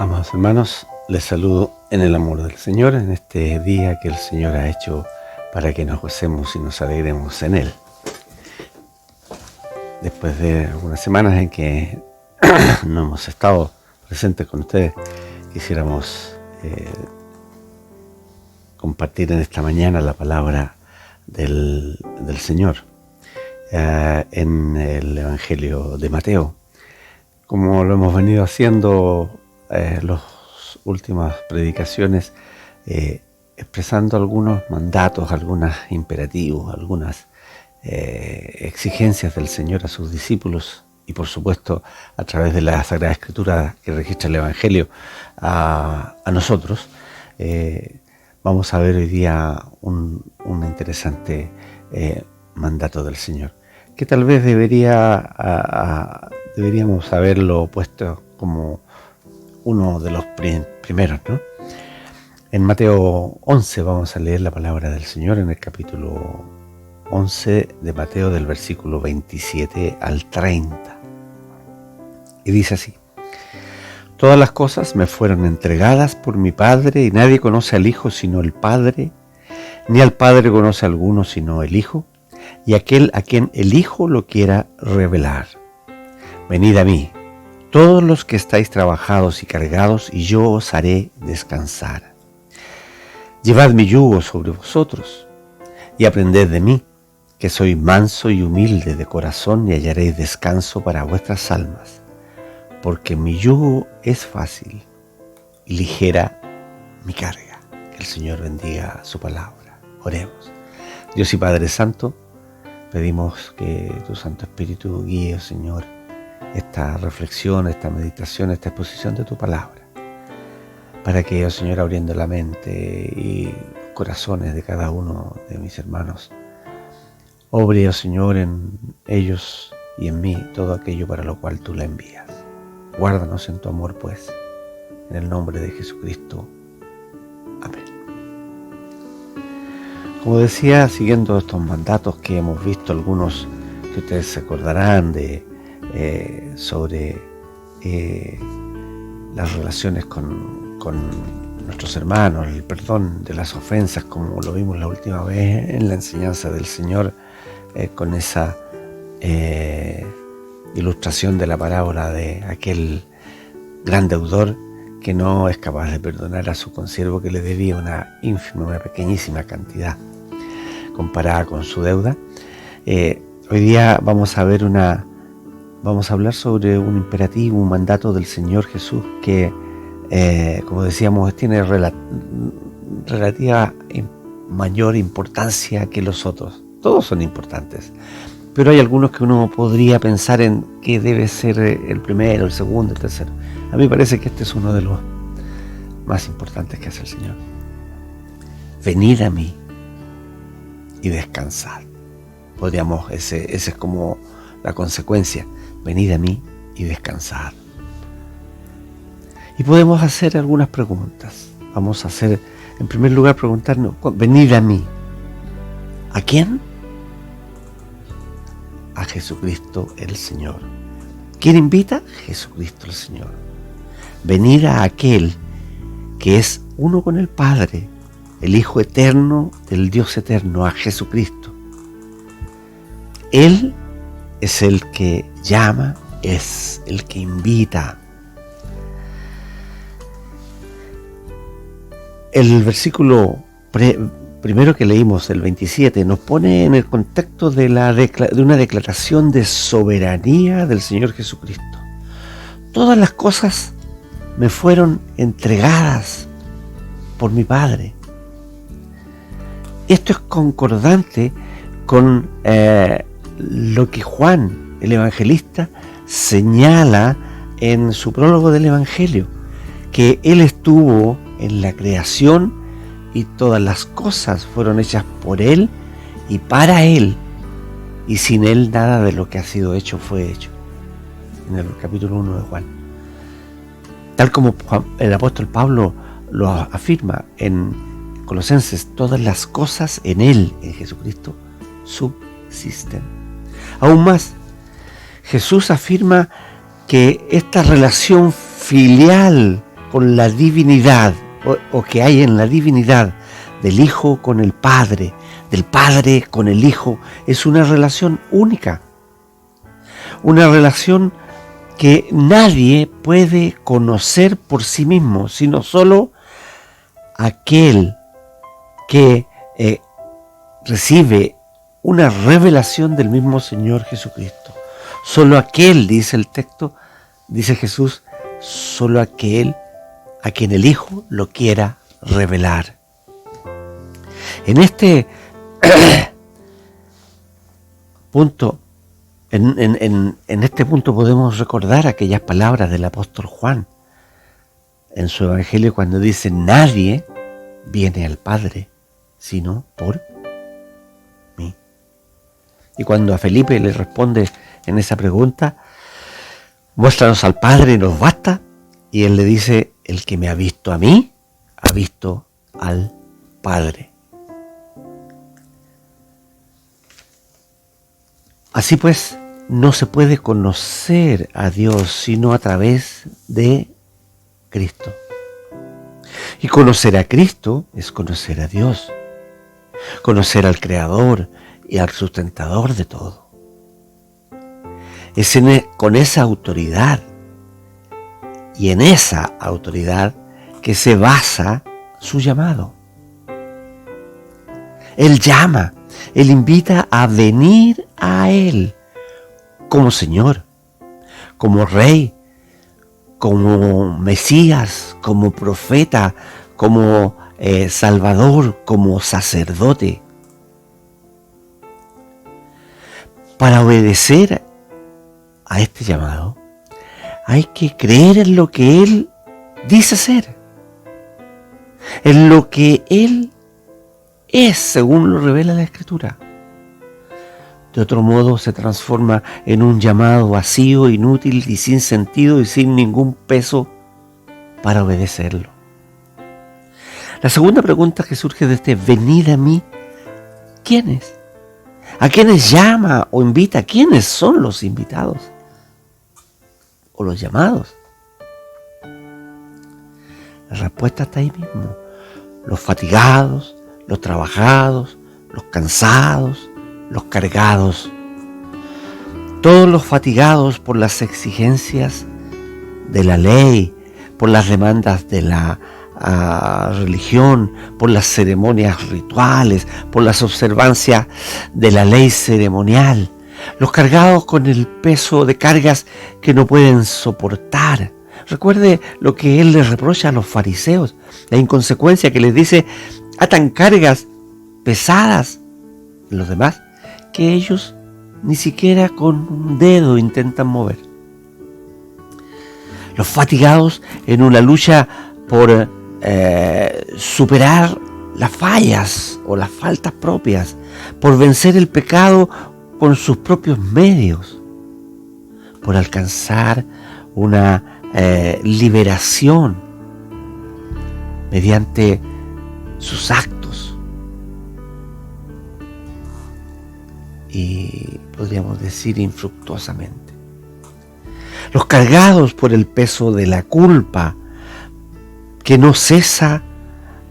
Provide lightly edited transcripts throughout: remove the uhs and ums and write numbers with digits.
Amados hermanos, les saludo en el amor del Señor en este día que el Señor ha hecho para que nos gocemos y nos alegremos en Él. Después de algunas semanas en que no hemos estado presentes con ustedes, quisiéramos compartir en esta mañana la palabra del Señor en el Evangelio de Mateo. Como lo hemos venido haciendo las últimas predicaciones, expresando algunos mandatos, algunos imperativos, algunas exigencias del Señor a sus discípulos y por supuesto a través de la Sagrada Escritura que registra el Evangelio a nosotros. Vamos a ver hoy día un interesante mandato del Señor que tal vez deberíamos haberlo puesto como uno de los primeros, ¿no? En Mateo 11 vamos a leer la palabra del Señor en el capítulo 11 de Mateo, del versículo 27 al 30. Y dice así: Todas las cosas me fueron entregadas por mi Padre, y nadie conoce al Hijo sino el Padre, ni al Padre conoce a alguno sino el Hijo, y aquel a quien el Hijo lo quiera revelar. Venid a mí, todos los que estáis trabajados y cargados, y yo os haré descansar. Llevad mi yugo sobre vosotros, y aprended de mí, que soy manso y humilde de corazón, y hallaréis descanso para vuestras almas, porque mi yugo es fácil y ligera mi carga. Que el Señor bendiga su palabra. Oremos. Dios y Padre Santo, pedimos que tu Santo Espíritu guíe, Señor, esta reflexión, esta meditación, esta exposición de tu palabra, para que, Señor, abriendo la mente y los corazones de cada uno de mis hermanos, obre, Señor, en ellos y en mí todo aquello para lo cual tú la envías. Guárdanos en tu amor, pues, en el nombre de Jesucristo. Amén. Como decía, siguiendo estos mandatos que hemos visto, algunos que ustedes se acordarán sobre las relaciones con nuestros hermanos, el perdón de las ofensas, como lo vimos la última vez en la enseñanza del Señor, con esa ilustración de la parábola de aquel gran deudor que no es capaz de perdonar a su consiervo que le debía una ínfima, una pequeñísima cantidad comparada con su deuda. Hoy día vamos a hablar sobre un imperativo, un mandato del Señor Jesús que, como decíamos, tiene relativa mayor importancia que los otros. Todos son importantes, pero hay algunos que uno podría pensar en que debe ser el primero, el segundo, el tercero. A mí me parece que este es uno de los más importantes que hace el Señor. Venid a mí y descansad. Ese es como la consecuencia. Venid a mí y descansad. Y podemos hacer algunas preguntas. Vamos a hacer, en primer lugar, preguntarnos: venid a mí. ¿A quién? A Jesucristo el Señor. ¿Quién invita? Jesucristo el Señor. Venid a aquel que es uno con el Padre, el Hijo eterno del Dios eterno, a Jesucristo. Él es el que llama, es el que invita. El versículo primero que leímos, el 27, nos pone en el contexto de una declaración de soberanía del Señor Jesucristo. Todas las cosas me fueron entregadas por mi Padre. Esto es concordante con lo que Juan, el evangelista, señala en su prólogo del Evangelio, que Él estuvo en la creación y todas las cosas fueron hechas por Él y para Él, y sin Él nada de lo que ha sido hecho fue hecho. En el capítulo 1 de Juan. Tal como el apóstol Pablo lo afirma en Colosenses, todas las cosas en Él, en Jesucristo, subsisten. Aún más, Jesús afirma que esta relación filial con la divinidad, o que hay en la divinidad del Hijo con el Padre, del Padre con el Hijo, es una relación única. Una relación que nadie puede conocer por sí mismo, sino solo aquel que recibe una revelación del mismo Señor Jesucristo. Solo aquel, dice el texto, dice Jesús, solo aquel a quien el Hijo lo quiera revelar. En este punto, en este punto podemos recordar aquellas palabras del apóstol Juan en su evangelio cuando dice: nadie viene al Padre sino por mí. Y cuando a Felipe le responde en esa pregunta: muéstranos al Padre y nos basta, y él le dice: el que me ha visto a mí, ha visto al Padre. Así pues, no se puede conocer a Dios sino a través de Cristo. Y conocer a Cristo es conocer a Dios, conocer al Creador y al sustentador de todo. Es con esa autoridad y en esa autoridad que se basa su llamado. Él llama, Él invita a venir a Él como Señor, como Rey, como Mesías, como profeta, como Salvador, como sacerdote. Para obedecer a este llamado, hay que creer en lo que Él dice ser, en lo que Él es, según lo revela la Escritura. De otro modo se transforma en un llamado vacío, inútil y sin sentido y sin ningún peso para obedecerlo. La segunda pregunta que surge de este venid a mí: ¿quién es? ¿A quiénes llama o invita? ¿Quiénes son los invitados o los llamados? La respuesta está ahí mismo: los fatigados, los trabajados, los cansados, los cargados. Todos los fatigados por las exigencias de la ley, por las demandas de la religión, por las ceremonias rituales, por las observancias de la ley ceremonial. Los cargados con el peso de cargas que no pueden soportar. Recuerde lo que él les reprocha a los fariseos, la inconsecuencia que les dice: atan cargas pesadas en los demás que ellos ni siquiera con un dedo intentan mover. Los fatigados en una lucha por superar las fallas o las faltas propias, por vencer el pecado con sus propios medios, por alcanzar una liberación mediante sus actos. Y podríamos decir infructuosamente. Los cargados por el peso de la culpa que no cesa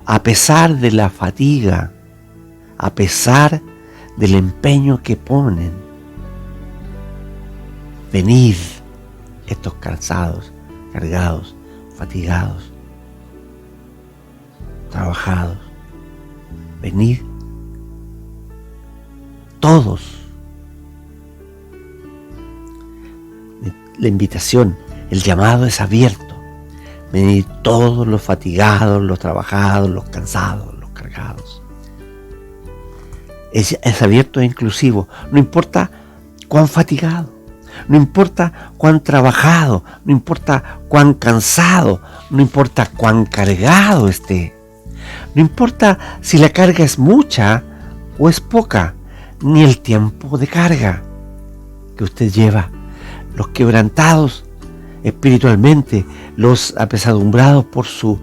a pesar de la fatiga, a pesar del empeño que ponen. Venid, estos cansados, cargados, fatigados, trabajados. Venid todos. La invitación, el llamado es abierto. Venid todos los fatigados, los trabajados, los cansados, los cargados. Es abierto e inclusivo. No importa cuán fatigado, no importa cuán trabajado, no importa cuán cansado, no importa cuán cargado esté. No importa si la carga es mucha o es poca, ni el tiempo de carga que usted lleva. Los quebrantados espiritualmente, los apesadumbrados por su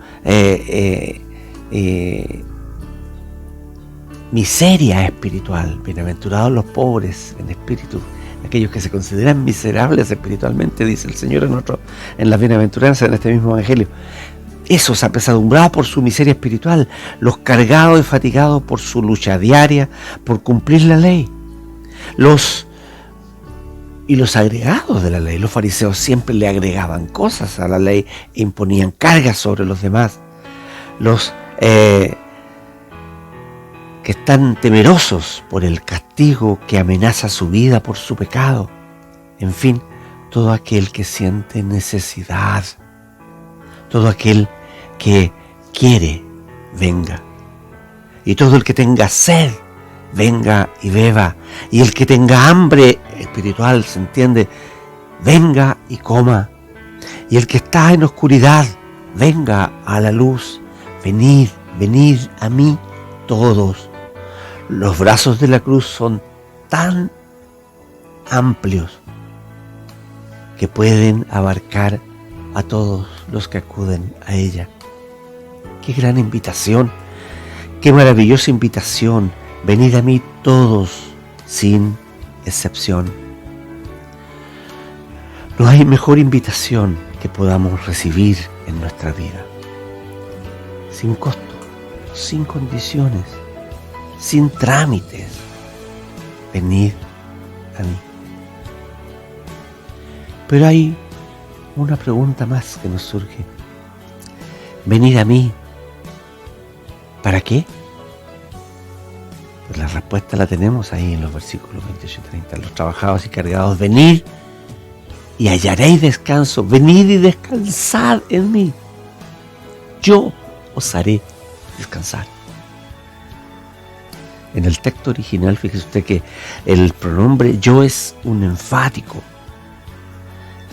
miseria espiritual. Bienaventurados los pobres en espíritu, aquellos que se consideran miserables espiritualmente, dice el Señor en las bienaventuranzas, en este mismo evangelio. esos apesadumbrados por su miseria espiritual, los cargados y fatigados por su lucha diaria por cumplir la ley, los agregados de la ley. Los fariseos siempre le agregaban cosas a la ley e imponían cargas sobre los demás. Los que están temerosos por el castigo que amenaza su vida por su pecado. En fin, todo aquel que siente necesidad, todo aquel que quiere, venga. Y todo el que tenga sed, venga y beba. Y el que tenga hambre espiritual, ¿se entiende?, venga y coma. Y el que está en oscuridad, venga a la luz. Venid, venid a mí todos. Los brazos de la cruz son tan amplios que pueden abarcar a todos los que acuden a ella. ¡Qué gran invitación! ¡Qué maravillosa invitación! Venid a mí todos, sin excepción. No hay mejor invitación que podamos recibir en nuestra vida. Sin costo, sin condiciones, sin trámites. Venid a mí. Pero hay una pregunta más que nos surge. Venid a mí. ¿Para qué? Pues la respuesta la tenemos ahí en los versículos 28 y 30. Los trabajados y cargados, venid y hallaréis descanso. Venid y descansad en mí. Yo os haré descansar. En el texto original, fíjese usted que el pronombre yo es un enfático.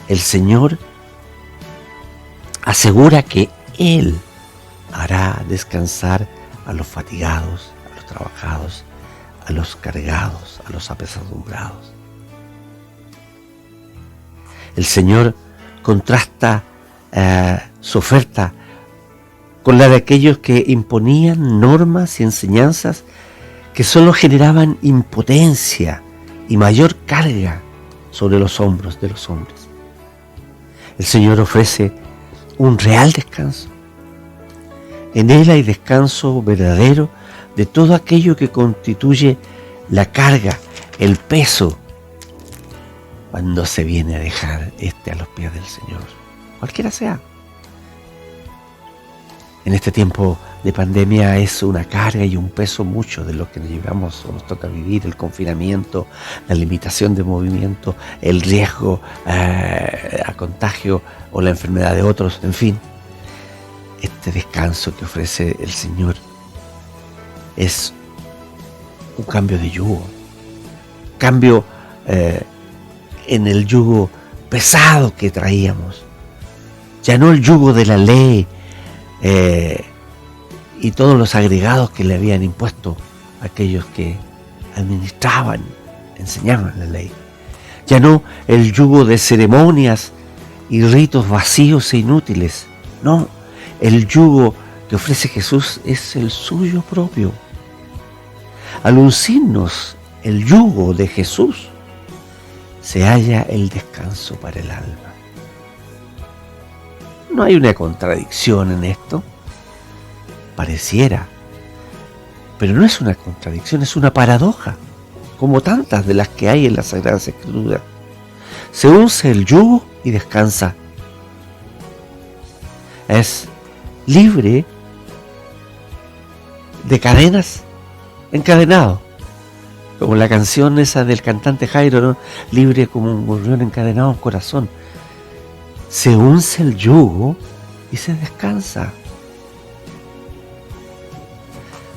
El Señor asegura que Él hará descansar a los fatigados, a los trabajados, a los cargados, a los apesadumbrados. El Señor contrasta su oferta con la de aquellos que imponían normas y enseñanzas que solo generaban impotencia y mayor carga sobre los hombros de los hombres. El Señor ofrece un real descanso. En Él hay descanso verdadero de todo aquello que constituye la carga, el peso, cuando se viene a dejar a los pies del Señor, cualquiera sea. En este tiempo de pandemia es una carga y un peso mucho de lo que nos llevamos o nos toca vivir, el confinamiento, la limitación de movimiento, el riesgo a contagio o la enfermedad de otros, en fin. Este descanso que ofrece el Señor es un cambio de yugo, cambio en el yugo pesado que traíamos. Ya no el yugo de la ley y todos los agregados que le habían impuesto a aquellos que administraban, enseñaban la ley. Ya no el yugo de ceremonias y ritos vacíos e inútiles. No, el yugo que ofrece Jesús es el suyo propio. Al uncirnos el yugo de Jesús, se halla el descanso para el alma. ¿No hay una contradicción en esto? Pareciera, pero no es una contradicción, es una paradoja, como tantas de las que hay en las Sagradas Escrituras. Se unce el yugo y descansa. Es libre de cadenas, encadenado, como la canción esa del cantante Jairo, ¿no? Libre como un gorrión encadenado en corazón. Se unce el yugo y se descansa.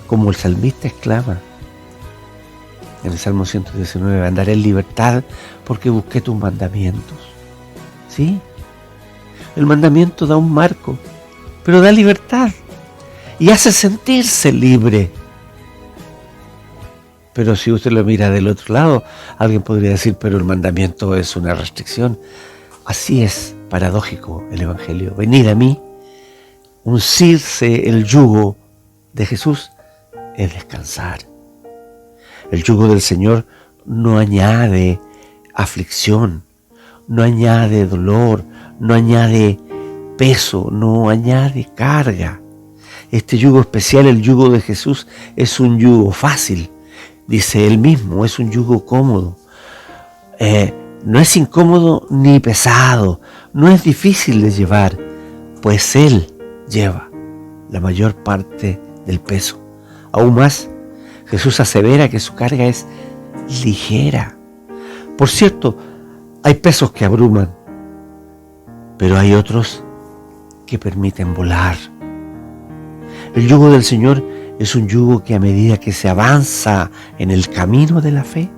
Como el salmista exclama en el Salmo 119, andaré en libertad porque busqué tus mandamientos. ¿Sí? El mandamiento da un marco, pero da libertad y hace sentirse libre. Pero si usted lo mira del otro lado, alguien podría decir, pero el mandamiento es una restricción. Así es paradójico el Evangelio. Venid a mí, uncirse el yugo de Jesús es descansar. El yugo del Señor no añade aflicción, no añade dolor, no añade peso, no añade carga. Este yugo especial, el yugo de Jesús, es un yugo fácil, dice él mismo, es un yugo cómodo. No es incómodo ni pesado, no es difícil de llevar, pues Él lleva la mayor parte del peso. Aún más, Jesús asevera que su carga es ligera. Por cierto, hay pesos que abruman, pero hay otros que permiten volar. El yugo del Señor es un yugo que a medida que se avanza en el camino de la fe,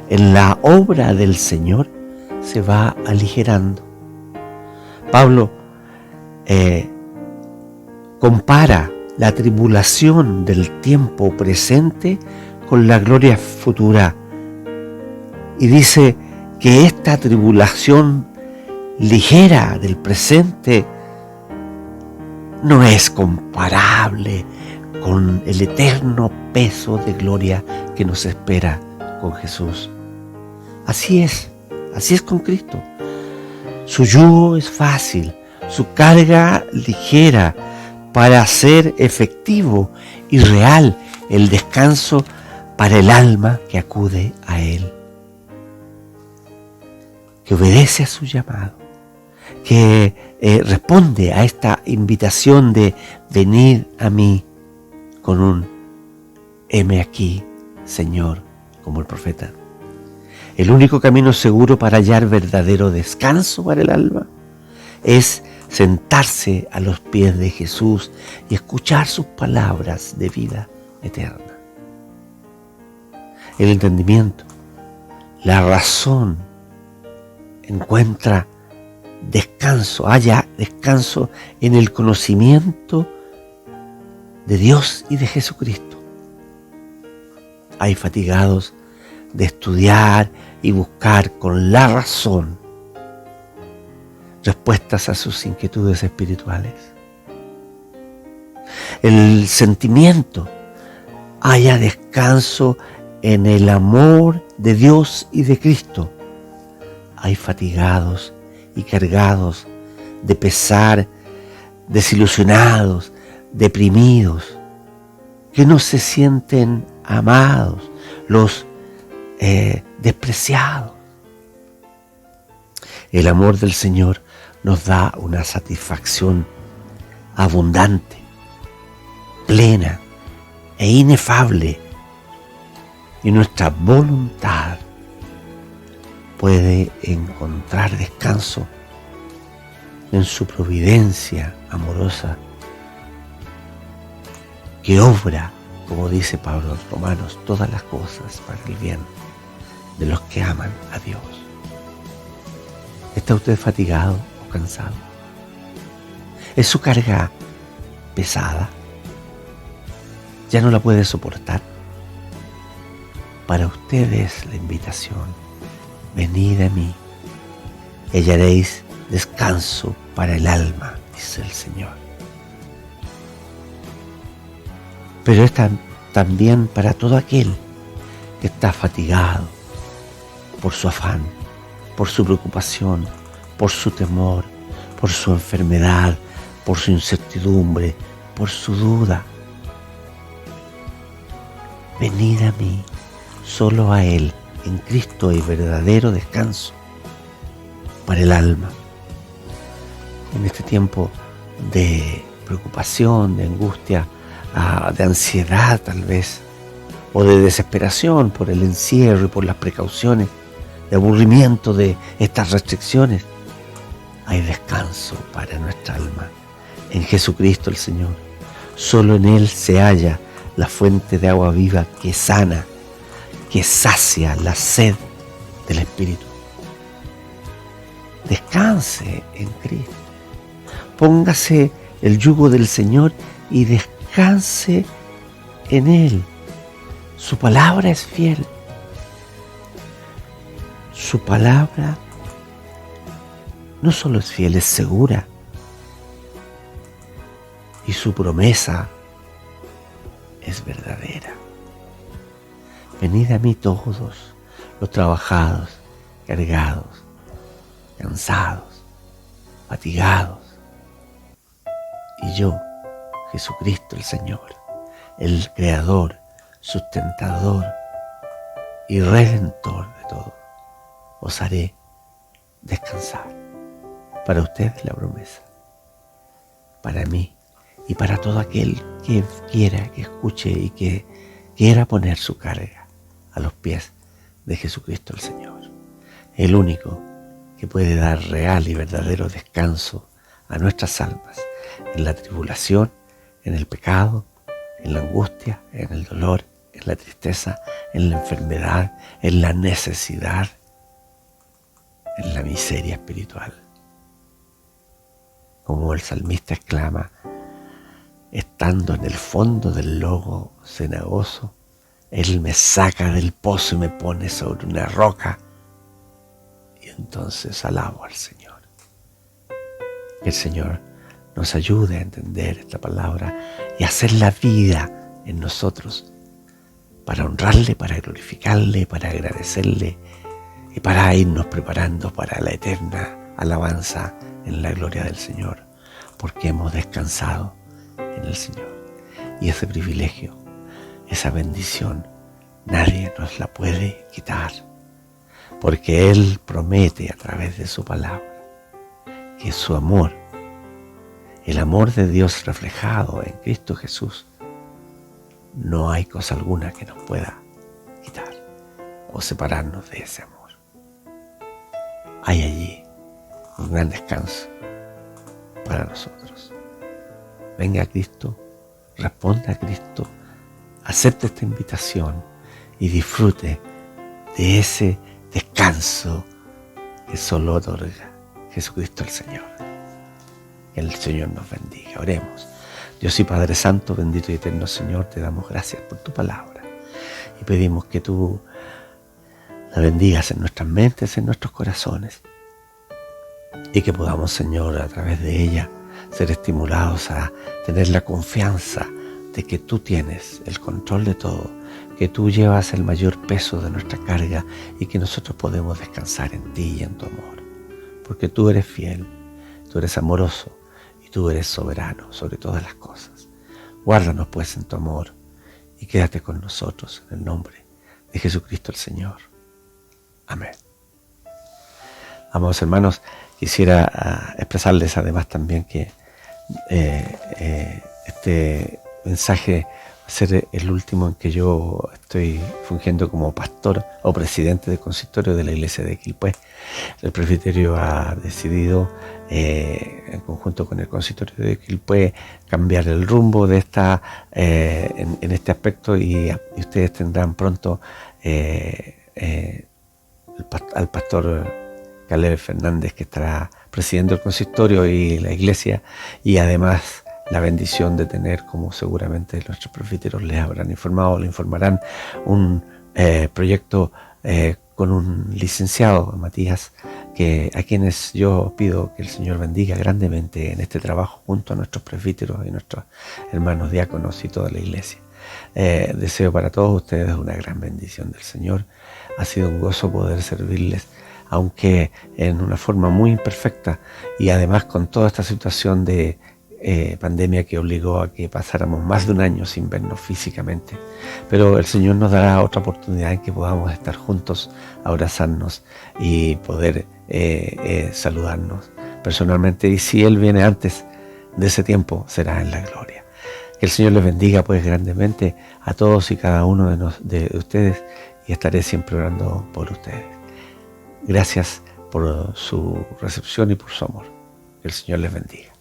en la obra del Señor, se va aligerando. Pablo compara la tribulación del tiempo presente con la gloria futura y dice que esta tribulación ligera del presente no es comparable con el eterno peso de gloria que nos espera con Jesús. Así es con Cristo. Su yugo es fácil, su carga ligera, para hacer efectivo y real el descanso para el alma que acude a Él, que obedece a su llamado, que responde a esta invitación de venir a mí con un heme aquí, Señor, como el profeta. El único camino seguro para hallar verdadero descanso para el alma es sentarse a los pies de Jesús y escuchar sus palabras de vida eterna. El entendimiento, la razón, encuentra descanso, haya descanso en el conocimiento de Dios y de Jesucristo. Hay fatigados de estudiar y buscar con la razón respuestas a sus inquietudes espirituales. El sentimiento, haya descanso en el amor de Dios y de Cristo. Hay fatigados y cargados de pesar, desilusionados, deprimidos, que no se sienten amados, los despreciados. El amor del Señor nos da una satisfacción abundante, plena e inefable, y nuestra voluntad puede encontrar descanso en su providencia amorosa, que obra, como dice Pablo en Romanos, todas las cosas para el bien de los que aman a Dios. ¿Está usted fatigado o cansado? ¿Es su carga pesada? ¿Ya no la puede soportar? Para ustedes la invitación: venid a mí y hallaréis descanso para el alma, dice el Señor. Pero es también para todo aquel que está fatigado por su afán, por su preocupación, por su temor, por su enfermedad, por su incertidumbre, por su duda. Venid a mí, solo a Él, en Cristo hay verdadero descanso para el alma. En este tiempo de preocupación, de angustia, de ansiedad tal vez, o de desesperación por el encierro y por las precauciones, de aburrimiento de estas restricciones, hay descanso para nuestra alma en Jesucristo el Señor. Solo en Él se halla la fuente de agua viva que sana, que sacia la sed del Espíritu. Descanse en Cristo. Póngase el yugo del Señor y descanse en Él. Su palabra es fiel. Su palabra no solo es fiel, es segura. Y su promesa es verdadera. Venid a mí todos los trabajados, cargados, cansados, fatigados, Y yo, Jesucristo el Señor, el Creador, sustentador y Redentor de todo, os haré descansar. Para ustedes la promesa, para mí y para todo aquel que quiera, que escuche y que quiera poner su carga a los pies de Jesucristo el Señor, el único que puede dar real y verdadero descanso a nuestras almas en la tribulación, en el pecado, en la angustia, en el dolor, en la tristeza, en la enfermedad, en la necesidad, en la miseria espiritual. Como el salmista exclama, estando en el fondo del lodo cenagoso, Él me saca del pozo y me pone sobre una roca, y entonces alabo al Señor. Que el Señor nos ayude a entender esta palabra y a hacer la vida en nosotros para honrarle, para glorificarle, para agradecerle y para irnos preparando para la eterna alabanza en la gloria del Señor, porque hemos descansado en el Señor. Y ese privilegio, esa bendición, nadie nos la puede quitar, porque Él promete a través de su palabra que su amor, el amor de Dios reflejado en Cristo Jesús, no hay cosa alguna que nos pueda quitar o separarnos de ese amor. Hay allí un gran descanso para nosotros. Venga a Cristo, responda a Cristo, acepte esta invitación y disfrute de ese descanso que solo otorga Jesucristo el Señor. Que el Señor nos bendiga. Oremos. Dios y Padre Santo, bendito y eterno Señor, te damos gracias por tu palabra y pedimos que tú la bendigas en nuestras mentes, en nuestros corazones, y que podamos, Señor, a través de ella ser estimulados a tener la confianza de que tú tienes el control de todo, que tú llevas el mayor peso de nuestra carga y que nosotros podemos descansar en ti y en tu amor, porque tú eres fiel, tú eres amoroso y tú eres soberano sobre todas las cosas. Guárdanos pues en tu amor y quédate con nosotros en el nombre de Jesucristo el Señor. Amén. Amados hermanos, quisiera expresarles además también que este mensaje va a ser el último en que yo estoy fungiendo como pastor o presidente del consistorio de la iglesia de Quilpué. El presbiterio ha decidido, en conjunto con el consistorio de Quilpué, cambiar el rumbo de en este aspecto y ustedes tendrán pronto al pastor Caleb Fernández, que estará presidiendo el consistorio y la iglesia, y además la bendición de tener, como seguramente nuestros presbíteros les habrán informado, le informarán, un proyecto con un licenciado, Matías, a quienes yo pido que el Señor bendiga grandemente en este trabajo junto a nuestros presbíteros y nuestros hermanos diáconos y toda la iglesia. Deseo para todos ustedes una gran bendición del Señor. Ha sido un gozo poder servirles, aunque en una forma muy imperfecta, y además con toda esta situación de pandemia que obligó a que pasáramos más de un año sin vernos físicamente. Pero el Señor nos dará otra oportunidad en que podamos estar juntos, abrazarnos y poder saludarnos personalmente. Y si Él viene antes de ese tiempo, será en la gloria. Que el Señor les bendiga pues grandemente a todos y cada uno de ustedes, y estaré siempre orando por ustedes. Gracias por su recepción y por su amor. Que el Señor les bendiga.